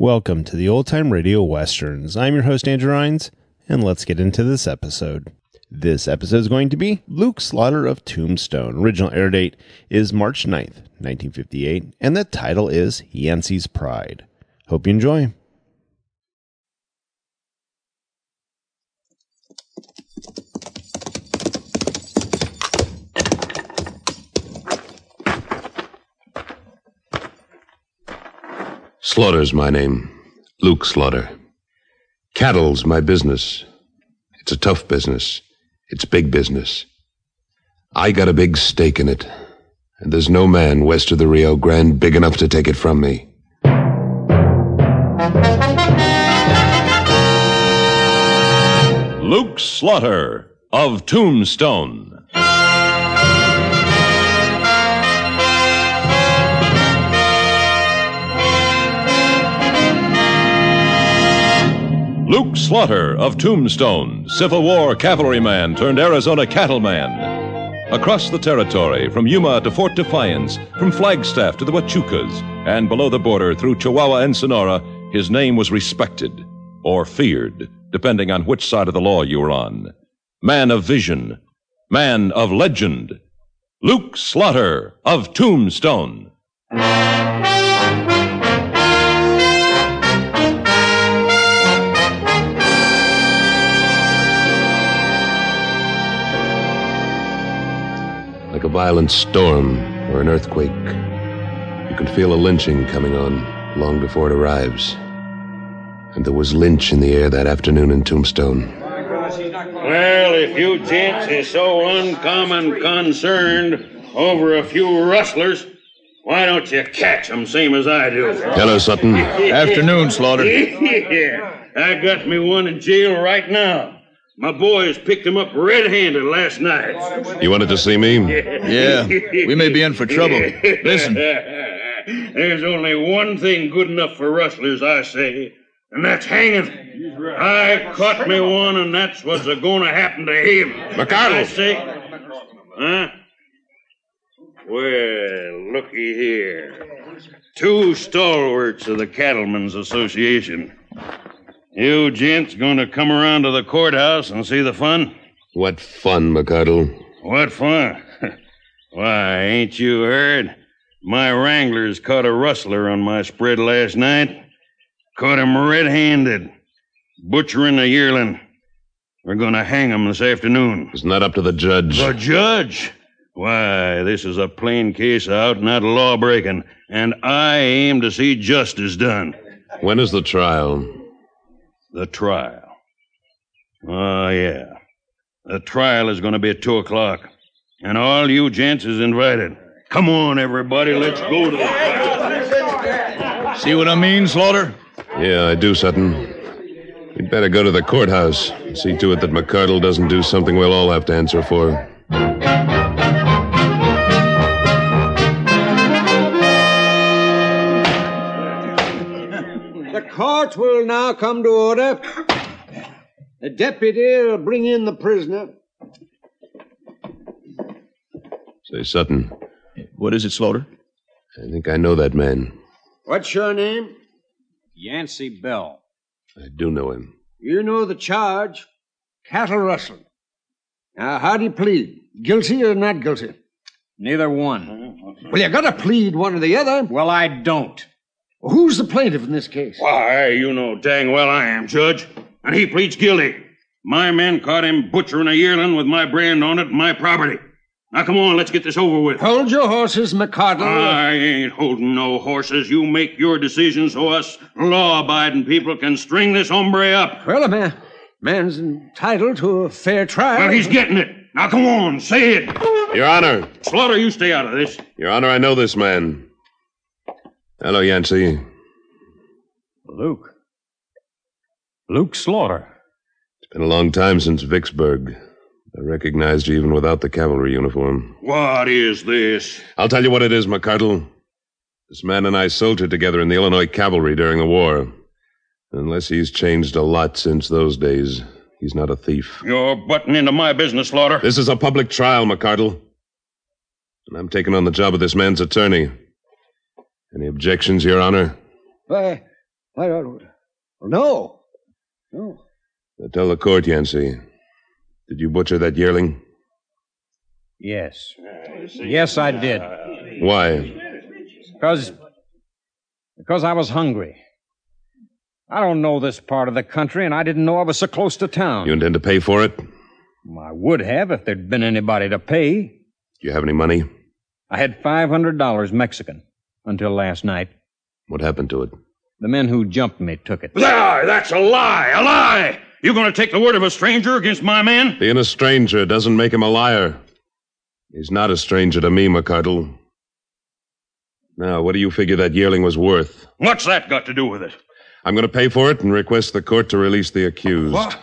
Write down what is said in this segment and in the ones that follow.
Welcome to the Old Time Radio Westerns. I'm your host, Andrew Rines, and let's get into this episode. This episode is going to be Luke Slaughter of Tombstone. Original air date is March 9th, 1958, and the title is Yancey's Pride. Hope you enjoy. Slaughter's my name. Luke Slaughter. Cattle's my business. It's a tough business. It's big business. I got a big stake in it, and there's no man west of the Rio Grande big enough to take it from me. Luke Slaughter of Tombstone. Luke Slaughter of Tombstone, Civil War cavalryman turned Arizona cattleman. Across the territory, from Yuma to Fort Defiance, from Flagstaff to the Huachucas, and below the border through Chihuahua and Sonora, his name was respected, or feared, depending on which side of the law you were on. Man of vision, man of legend, Luke Slaughter of Tombstone. Like a violent storm or an earthquake, you can feel a lynching coming on long before it arrives. And there was lynch in the air that afternoon in Tombstone. Well, if you gents is so uncommon concerned over a few rustlers, why don't you catch 'em same as I do? Hello, Sutton. Afternoon, Slaughter. Yeah, I got me one in jail right now. My boys picked him up red-handed last night. You wanted to see me? Yeah, we may be in for trouble. Listen. There's only one thing good enough for rustlers, I say, and that's hanging. I caught me one, and that's what's going to happen to him. McArdle. I say. Huh? Well, looky here. Two stalwarts of the Cattlemen's Association. You gents gonna come around to the courthouse and see the fun? What fun, McArdle. What fun? Why, ain't you heard? My wranglers caught a rustler on my spread last night. Caught him red-handed, butchering a yearling. We're gonna hang him this afternoon. It's not up to the judge. The judge? Why, this is a plain case of out-and-out law-breaking, and I aim to see justice done. When is the trial? The trial. Oh, yeah. The trial is going to be at 2 o'clock. And all you gents is invited. Come on, everybody. Let's go to the trial. See what I mean, Slaughter? Yeah, I do, Sutton. You'd better go to the courthouse and see to it that McArdle doesn't do something we'll all have to answer for. The court will now come to order. The deputy will bring in the prisoner. Say, Sutton, What is it, Slaughter? I think I know that man. What's your name? Yancey Bell. I do know him. You know the charge. Cattle rustling. Now, how do you plead? Guilty or not guilty? Neither one. Well, you gotta plead one or the other. Well, I don't. Who's the plaintiff in this case? Why, you know dang well I am, Judge. And he pleads guilty. My men caught him butchering a yearling with my brand on it and my property. Now, come on, let's get this over with. Hold your horses, McArdle. I ain't holding no horses. You make your decision so us law-abiding people can string this hombre up. Well, man's entitled to a fair trial. Well, he's getting it. Now, come on, say it. Your Honor. Slaughter, you stay out of this. Your Honor, I know this man. Hello, Yancey. Luke Slaughter. It's been a long time since Vicksburg. I recognized you even without the cavalry uniform. What is this? I'll tell you what it is, McArdle. This man and I soldiered together in the Illinois cavalry during the war. Unless he's changed a lot since those days, he's not a thief. You're butting into my business, Slaughter. This is a public trial, McArdle. And I'm taking on the job of this man's attorney. Any objections, Your Honor? Why, Well, no. No. Now tell the court, Yancey. Did you butcher that yearling? Yes. Yes, I did. Why? Because I was hungry. I don't know this part of the country, and I didn't know I was so close to town. You intend to pay for it? I would have if there'd been anybody to pay. Do you have any money? I had $500 Mexican until last night. What happened to it? The men who jumped me took it. That's a lie! A lie! You gonna take the word of a stranger against my men? Being a stranger doesn't make him a liar. He's not a stranger to me, McCardle. Now, what do you figure that yearling was worth? What's that got to do with it? I'm going to pay for it and request the court to release the accused. What?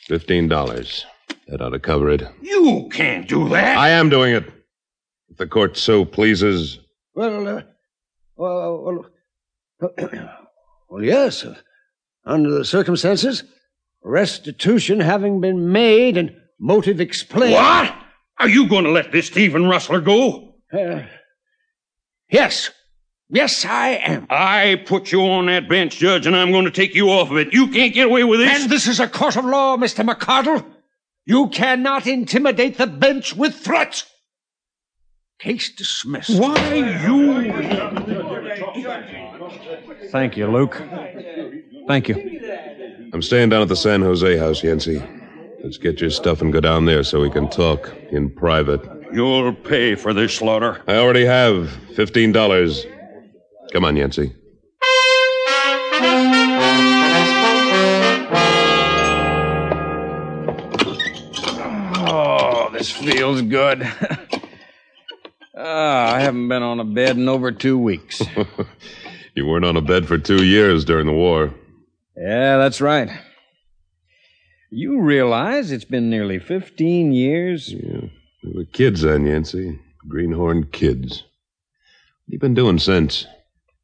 $15. That ought to cover it. You can't do that. I am doing it. If the court so pleases. Well, yes. Under the circumstances, restitution having been made and motive explained. What? Are you going to let this thief and rustler go? Yes. Yes, I am. I put you on that bench, Judge, and I'm going to take you off of it. You can't get away with this. And this is a court of law, Mr. McCardle. You cannot intimidate the bench with threats. Case dismissed. Why, you... Thank you, Luke. Thank you. I'm staying down at the San Jose house, Yancey. Let's get your stuff and go down there so we can talk in private. You'll pay for this slaughter. I already have $15. Come on, Yancey. Oh, this feels good. I haven't been on a bed in over 2 weeks. You weren't on a bed for 2 years during the war. Yeah, that's right. You realize it's been nearly 15 years? Yeah. We were kids then, Yancey. Greenhorn kids. What have you been doing since?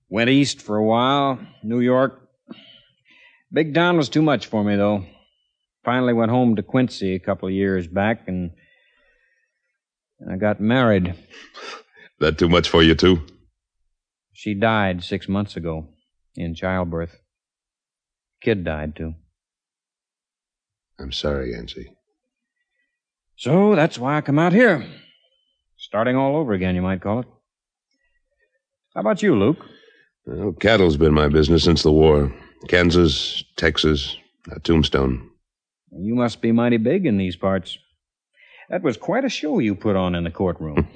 Went east for a while, New York. Big town was too much for me, though. Finally went home to Quincy a couple of years back, and I got married. That too much for you, too? She died 6 months ago in childbirth. Kid died, too. I'm sorry, Yancey. So that's why I come out here. Starting all over again, you might call it. How about you, Luke? Well, cattle's been my business since the war. Kansas, Texas, Tombstone. You must be mighty big in these parts. That was quite a show you put on in the courtroom.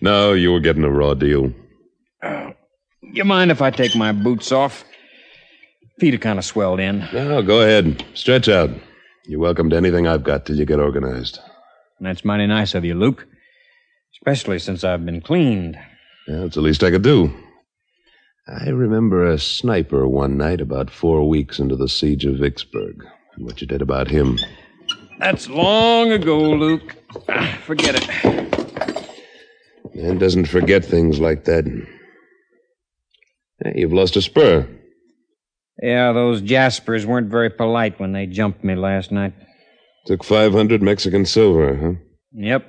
No, you were getting a raw deal. You mind if I take my boots off? Feet are kind of swelled in. No, go ahead. Stretch out. You're welcome to anything I've got till you get organized. That's mighty nice of you, Luke. Especially since I've been cleaned. Yeah, it's the least I could do. I remember a sniper one night about 4 weeks into the siege of Vicksburg, and what you did about him. That's long ago, Luke. Forget it. Man doesn't forget things like that. Hey, you've lost a spur. Yeah, those Jaspers weren't very polite when they jumped me last night. Took 500 Mexican silver, huh? Yep.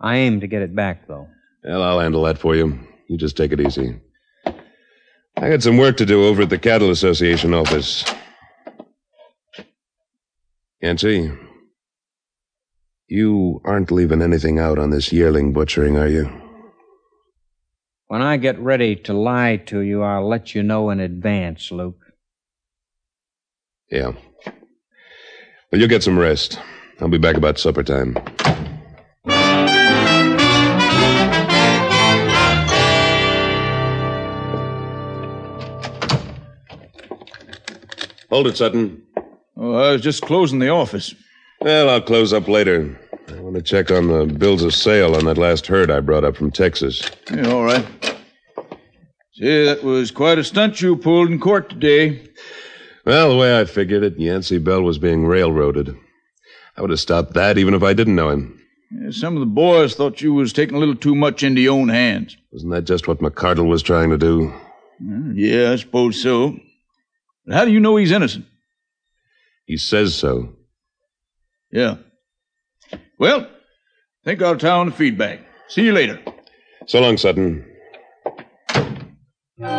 I aim to get it back, though. Well, I'll handle that for you. You just take it easy. I got some work to do over at the Cattle Association office. Yancey, you aren't leaving anything out on this yearling butchering, are you? When I get ready to lie to you, I'll let you know in advance, Luke. Yeah. Well, you get some rest. I'll be back about supper time. Hold it, Sutton. Oh, I was just closing the office. Well, I'll close up later. I want to check on the bills of sale on that last herd I brought up from Texas. Yeah, all right. Say, that was quite a stunt you pulled in court today. Well, the way I figured it, Yancey Bell was being railroaded. I would have stopped that even if I didn't know him. Yeah, some of the boys thought you was taking a little too much into your own hands. Wasn't that just what McCardle was trying to do? Yeah, I suppose so. But how do you know he's innocent? He says so. Yeah. Well, I think I'll tie on the feedback. See you later. So long, Sutton. Slaughter!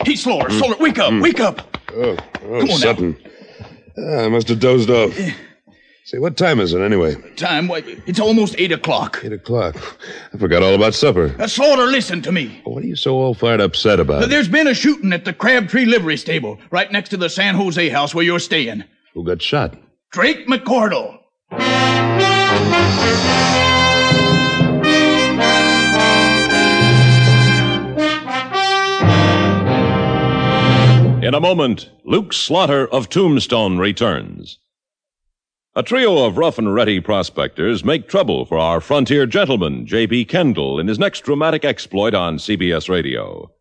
Hey, Slaughter, Slaughter, wake up, wake up! Oh, Come on Sutton. I must have dozed off. Say, what time is it anyway? Time? Why, it's almost 8 o'clock. 8 o'clock. I forgot all about supper. Slaughter, listen to me. What are you so all fired upset about? There's been a shooting at the Crabtree livery stable, right next to the San Jose house where you're staying. Who got shot? Drake McCordle. In a moment, Luke Slaughter of Tombstone returns. A trio of rough and ready prospectors make trouble for our frontier gentleman, J.B. Kendall, in his next dramatic exploit on CBS Radio.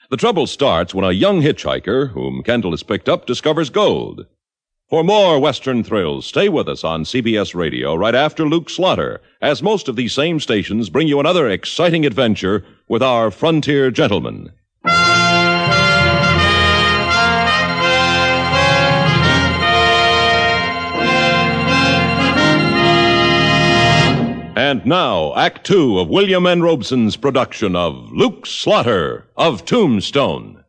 The trouble starts when a young hitchhiker, whom Kendall has picked up, discovers gold. For more Western thrills, stay with us on CBS Radio right after Luke Slaughter, as most of these same stations bring you another exciting adventure with our frontier gentleman. And now, Act Two of William N. Robeson's production of Luke Slaughter of Tombstone.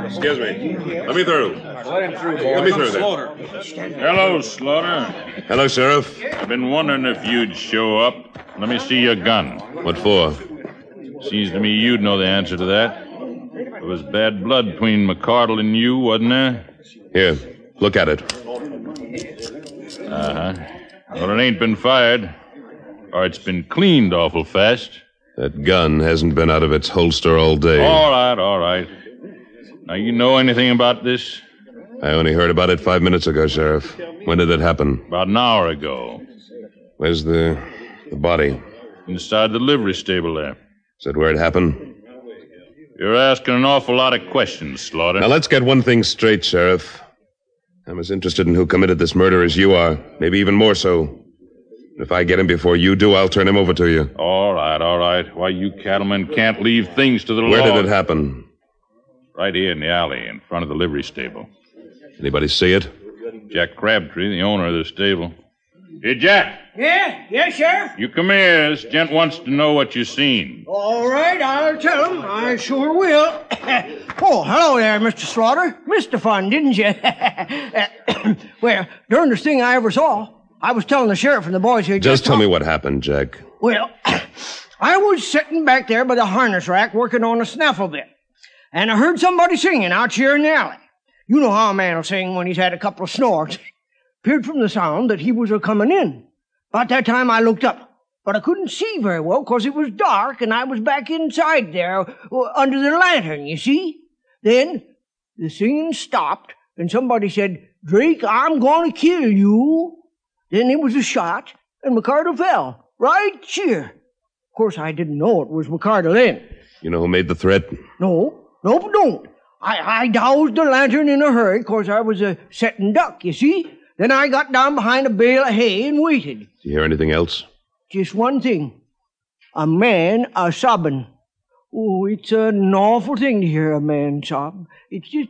Excuse me. Let me through. Let him through, boy. Let me through there. Hello, Slaughter. Hello, Sheriff. I've been wondering if you'd show up. Let me see your gun. What for? Seems to me you'd know the answer to that. There was bad blood between McCardle and you, wasn't there? Here, look at it. Uh-huh. Well, it ain't been fired. Or it's been cleaned awful fast. That gun hasn't been out of its holster all day. All right. Now, you know anything about this? I only heard about it 5 minutes ago, Sheriff. When did it happen? About an hour ago. Where's the body? Inside the livery stable there. Is that where it happened? You're asking an awful lot of questions, Slaughter. Now, let's get one thing straight, Sheriff. I'm as interested in who committed this murder as you are, maybe even more so. If I get him before you do, I'll turn him over to you. All right. Why, you cattlemen can't leave things to the law. Where did it happen? Right here in the alley, in front of the livery stable. Anybody see it? Jack Crabtree, the owner of the stable. Hey, Jack. Yeah, Sheriff. You come here. This gent wants to know what you seen. All right, I'll tell him. I sure will. Oh, hello there, Mr. Slaughter. Missed the fun, didn't you? Well, darndest thing I ever saw. I was telling the sheriff and the boys here Just tell me what happened, Jack. Well, I was sitting back there by the harness rack working on a snaffle bit, and I heard somebody singing out here in the alley. You know how a man will sing when he's had a couple of snorts. Appeared from the sound that he was a-coming in. About that time I looked up, but I couldn't see very well because it was dark and I was back inside there under the lantern, you see. Then the singing stopped and somebody said, "Drake, I'm going to kill you." Then there was a shot and McCardle fell right here. Of course, I didn't know it was McCardle then. You know who made the threat? No, don't. I doused the lantern in a hurry because I was a setting duck, you see. Then I got down behind a bale of hay and waited. Did you hear anything else? Just one thing. A man a-sobbing. Oh, it's an awful thing to hear a man sob. It's just...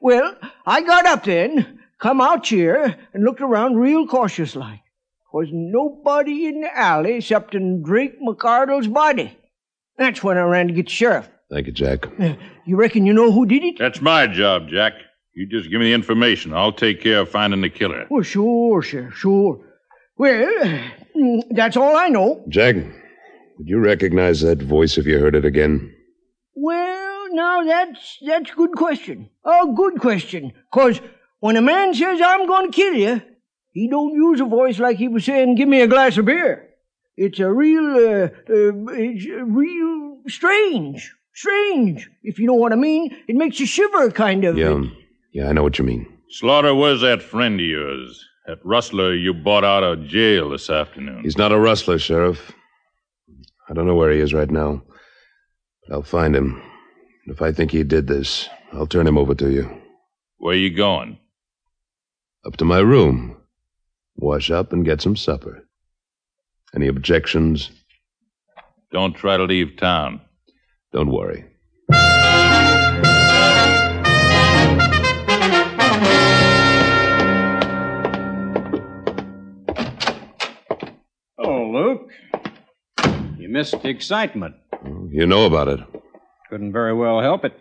Well, I got up then, come out here, and looked around real cautious-like. Was nobody in the alley excepting Drake McCardle's body. That's when I ran to get the sheriff. Thank you, Jack. You reckon you know who did it? That's my job, Jack. You just give me the information. I'll take care of finding the killer. Well, sure, Sheriff, sure. Well, that's all I know. Jack, would you recognize that voice if you heard it again? Well, now that's a good question. A good question. 'Cause when a man says, "I'm going to kill you," he don't use a voice like he was saying, "Give me a glass of beer." It's a real strange, if you know what I mean. It makes you shiver, kind of. Yeah, I know what you mean. Slaughter, where's that friend of yours? That rustler you bought out of jail this afternoon. He's not a rustler, Sheriff. I don't know where he is right now. But I'll find him. And if I think he did this, I'll turn him over to you. Where you going? Up to my room. Wash up and get some supper. Any objections? Don't try to leave town. Don't worry. Oh, Luke. You missed the excitement. You know about it. Couldn't very well help it.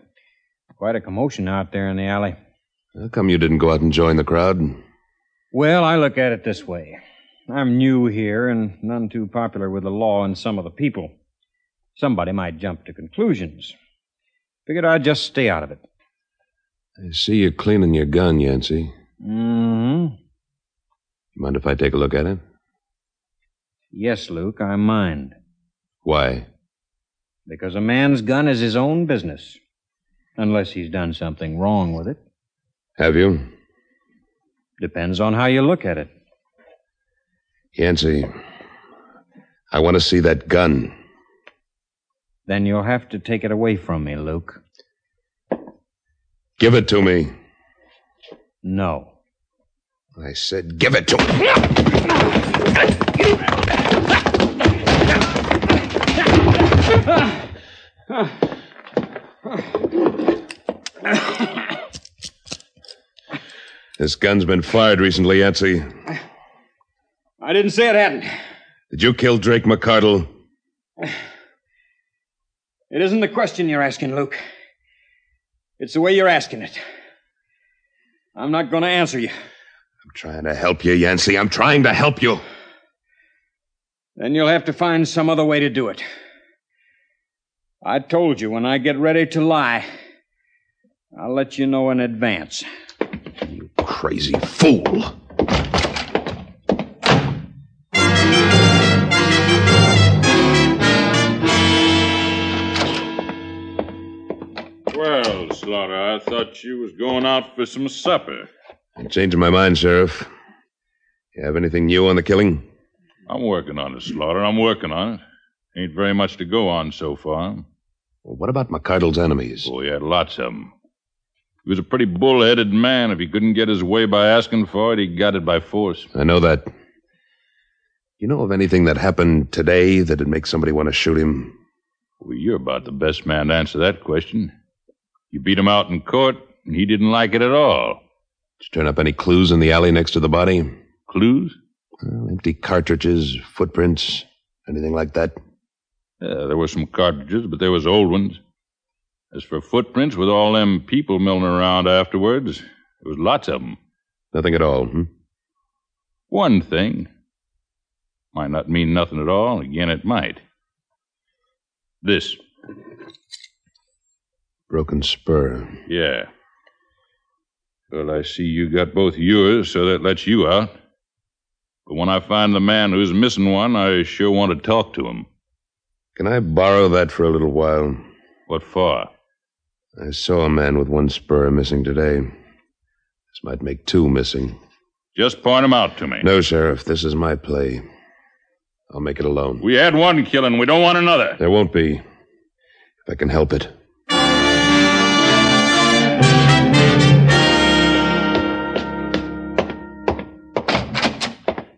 Quite a commotion out there in the alley. How come you didn't go out and join the crowd? Well, I look at it this way. I'm new here and none too popular with the law and some of the people. Somebody might jump to conclusions. Figured I'd just stay out of it. I see you cleaning your gun, Yancey. Mm-hmm. Mind if I take a look at it? Yes, Luke, I mind. Why? Because a man's gun is his own business. Unless he's done something wrong with it. Have you? Depends on how you look at it. Yancey, I want to see that gun. Then you'll have to take it away from me, Luke. Give it to me. No. I said give it to me. This gun's been fired recently, Yancey. I didn't say it hadn't. Did you kill Drake McCardle? It isn't the question you're asking, Luke. It's the way you're asking it. I'm not going to answer you. I'm trying to help you, Yancey. I'm trying to help you. Then you'll have to find some other way to do it. I told you when I get ready to lie, I'll let you know in advance. You crazy fool. Well, Slaughter, I thought you was going out for some supper. I'm changing my mind, Sheriff. You have anything new on the killing? I'm working on it, Slaughter. I'm working on it. Ain't very much to go on so far. Well, what about McCardle's enemies? Oh, he had lots of them. He was a pretty bull-headed man. If he couldn't get his way by asking for it, he got it by force. I know that. You know of anything that happened today that'd make somebody want to shoot him? Well, you're about the best man to answer that question. You beat him out in court, and he didn't like it at all. Did you turn up any clues in the alley next to the body? Clues? Well, empty cartridges, footprints, anything like that? Yeah, there were some cartridges, but they was old ones. As for footprints, with all them people milling around afterwards, there was lots of them. Nothing at all, One thing. Might not mean nothing at all. Again, it might. This. Broken spur. Yeah. Well, I see you got both yours, so that lets you out. But when I find the man who's missing one, I sure want to talk to him. Can I borrow that for a little while? What for? I saw a man with one spur missing today. This might make two missing. Just point him out to me. No, Sheriff, this is my play. I'll make it alone. We had one killing. We don't want another. There won't be, if I can help it.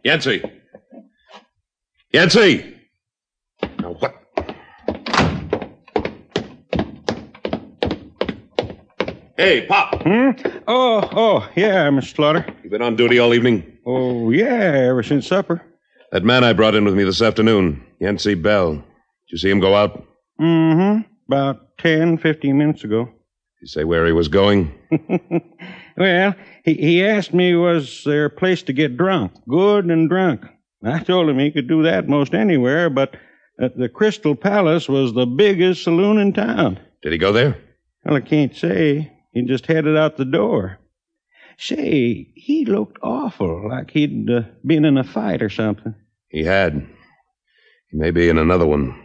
Yancey! Yancey! Now what? Hey, Pop! Oh, yeah, Mr. Slaughter. You been on duty all evening? Oh, yeah, ever since supper. That man I brought in with me this afternoon, Yancey Bell. Did you see him go out? Mm-hmm. About 10-15 minutes ago. Did he say where he was going? Well, he asked me was there a place to get drunk, good and drunk. I told him he could do that most anywhere, but the Crystal Palace was the biggest saloon in town. Did he go there? Well, I can't say. He just headed out the door. Say, he looked awful, like he'd been in a fight or something. He had. He may be in another one.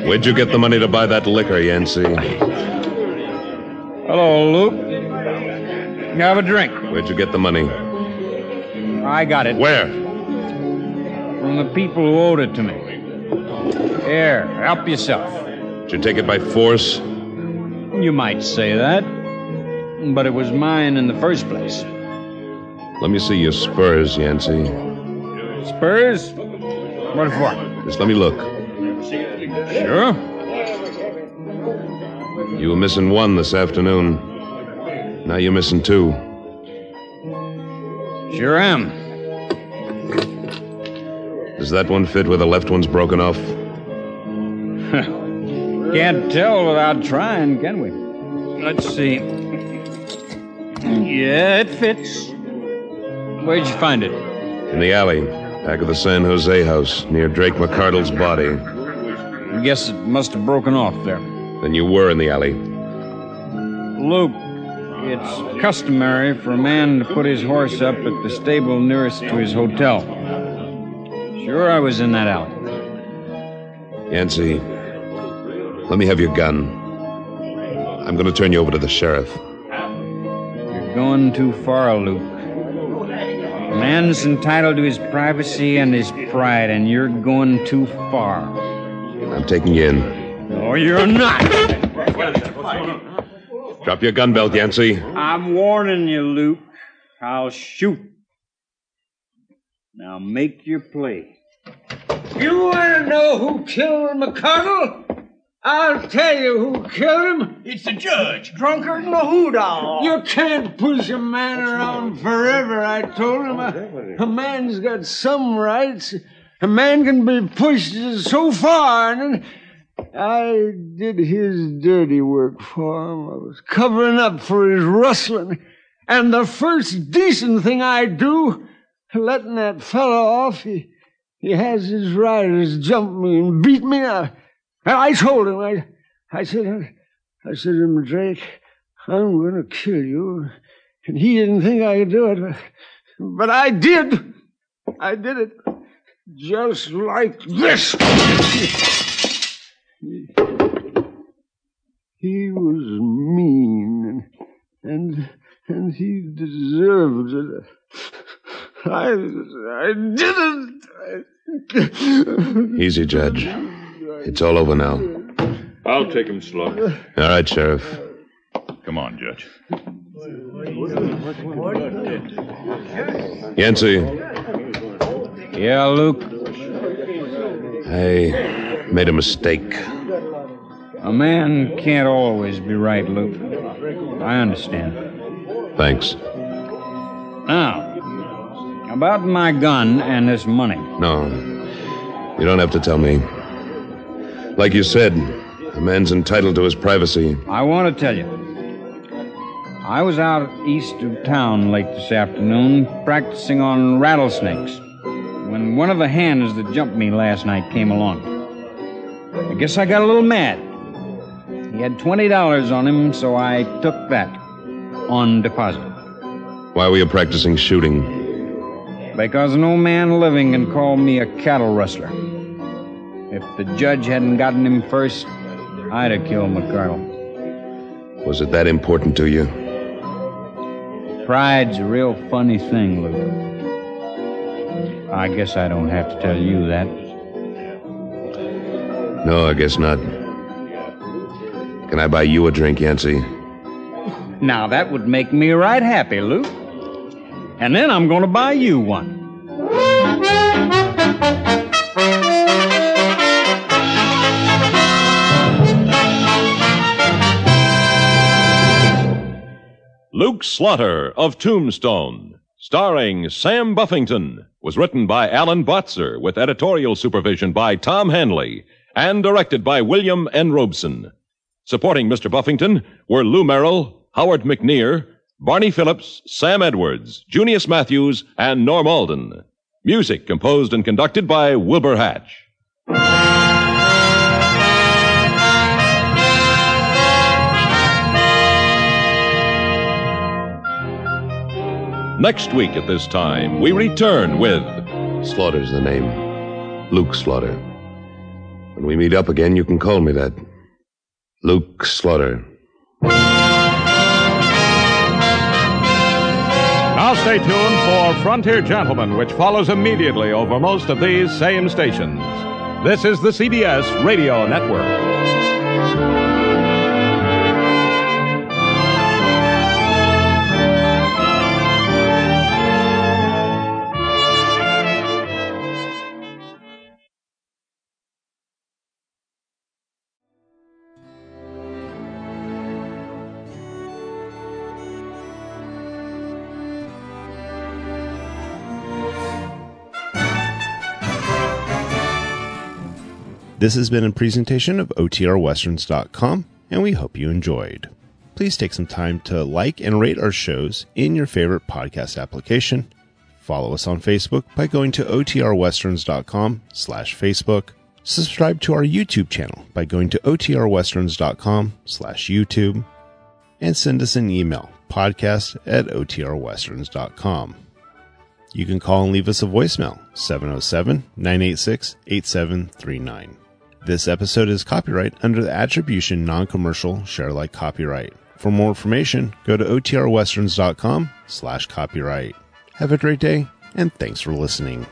Where'd you get the money to buy that liquor, Yancey? Hello, Luke. Have a drink. Where'd you get the money? I got it. Where? From the people who owed it to me. Here, help yourself. Did you take it by force? You might say that. But it was mine in the first place. Let me see your spurs, Yancey. Spurs? What for? Just let me look. Sure. You were missing one this afternoon. Now you're missing two. Sure am. Does that one fit where the left one's broken off? Can't tell without trying, can we? Let's see. Yeah, it fits. Where'd you find it? In the alley, back of the San Jose house, near Drake McCardle's body. I guess it must have broken off there. Then you were in the alley. Luke, it's customary for a man to put his horse up at the stable nearest to his hotel. Sure, I was in that alley. Yancey, let me have your gun. I'm going to turn you over to the sheriff. You're going too far, Luke. A man's entitled to his privacy and his pride, and you're going too far. I'm taking you in. No, you're not. Drop your gun belt, Yancey. I'm warning you, Luke. I'll shoot. Now make your play. You want to know who killed McCardle? I'll tell you who killed him. It's the judge, drunkard and the hoodoo. You can't push a man around forever, I told him. A man's got some rights. A man can be pushed so far, and then I did his dirty work for him. I was covering up for his rustling. And the first decent thing I do, letting that fellow off, he has his riders jump me and beat me up. And I told him, I said to him, Drake, I'm going to kill you. And he didn't think I could do it, but I did. I did it just like this. He was mean, and he deserved it. I didn't. Easy, Judge. It's all over now. I'll take him slow. All right, Sheriff. Come on, Judge. Yancey, Yeah, Luke? I made a mistake. A man can't always be right, Luke. I understand. Thanks. Now, about my gun and this money. No, you don't have to tell me. Like you said, a man's entitled to his privacy. I want to tell you. I was out east of town late this afternoon practicing on rattlesnakes when one of the hands that jumped me last night came along. I guess I got a little mad. He had $20 on him, so I took that on deposit. Why were you practicing shooting? Because no man living can call me a cattle rustler. If the judge hadn't gotten him first, I'd have killed McCardle. Was it that important to you? Pride's a real funny thing, Luke. I guess I don't have to tell you that. No, I guess not. Can I buy you a drink, Yancey? Now, that would make me right happy, Luke. And then I'm going to buy you one. Luke Slaughter of Tombstone, starring Sam Buffington, was written by Alan Botzer with editorial supervision by Tom Hanley and directed by William N. Robeson. Supporting Mr. Buffington were Lou Merrill, Howard McNear, Barney Phillips, Sam Edwards, Junius Matthews, and Norm Alden. Music composed and conducted by Wilbur Hatch. Next week at this time, we return with... Slaughter's the name. Luke Slaughter. When we meet up again, you can call me that. Luke Slaughter. Now stay tuned for Frontier Gentlemen, which follows immediately over most of these same stations. This is the CBS Radio Network. This has been a presentation of OTRWesterns.com, and we hope you enjoyed. Please take some time to like and rate our shows in your favorite podcast application. Follow us on Facebook by going to OTRWesterns.com/Facebook. Subscribe to our YouTube channel by going to OTRWesterns.com/YouTube. And send us an email, podcast@OTRWesterns.com. You can call and leave us a voicemail, 707-986-8739. This episode is copyright under the Attribution Non-Commercial Share Alike copyright. For more information, go to OTRWesterns.com/copyright. Have a great day, and thanks for listening.